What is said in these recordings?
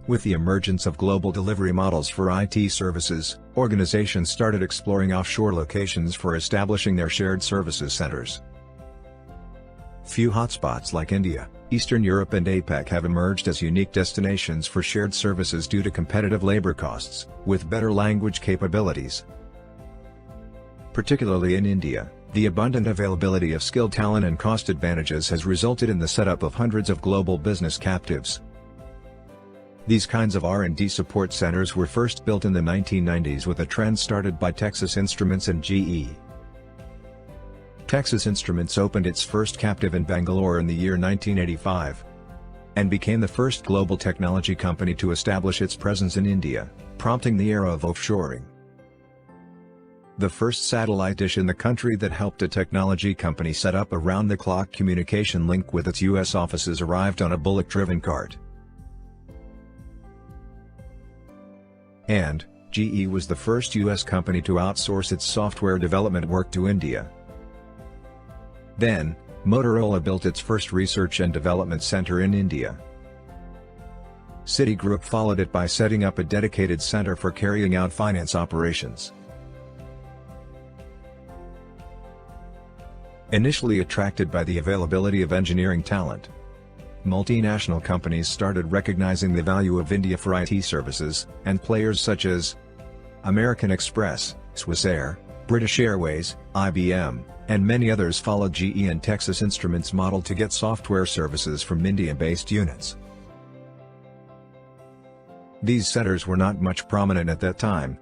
With the emergence of global delivery models for IT services, organizations started exploring offshore locations for establishing their shared services centers. Few hotspots like India, Eastern Europe and APAC have emerged as unique destinations for shared services due to competitive labor costs, with better language capabilities. Particularly in India, the abundant availability of skilled talent and cost advantages has resulted in the setup of hundreds of global business captives. These kinds of R&D support centers were first built in the 1990s with a trend started by Texas Instruments and GE. Texas Instruments opened its first captive in Bangalore in the year 1985 and became the first global technology company to establish its presence in India, prompting the era of offshoring. The first satellite dish in the country that helped a technology company set up a round-the-clock communication link with its U.S. offices arrived on a bullock-driven cart. And, GE was the first U.S. company to outsource its software development work to India. Then, Motorola built its first research and development center in India. Citigroup followed it by setting up a dedicated center for carrying out finance operations. Initially attracted by the availability of engineering talent, multinational companies started recognizing the value of India for IT services, and players such as American Express, Swissair, British Airways, IBM, and many others followed GE and Texas Instruments' model to get software services from India-based units. These centers were not much prominent at that time.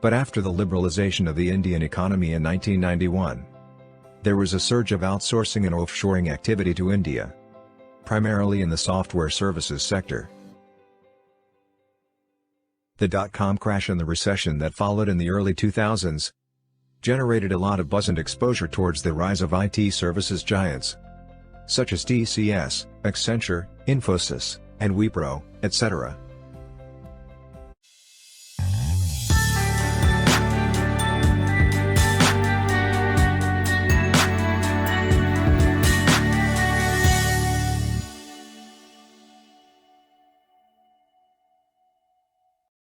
But after the liberalization of the Indian economy in 1991, there was a surge of outsourcing and offshoring activity to India, primarily in the software services sector. The dot-com crash and the recession that followed in the early 2000s generated a lot of buzz and exposure towards the rise of IT services giants such as TCS, Accenture, Infosys, and Wipro, etc.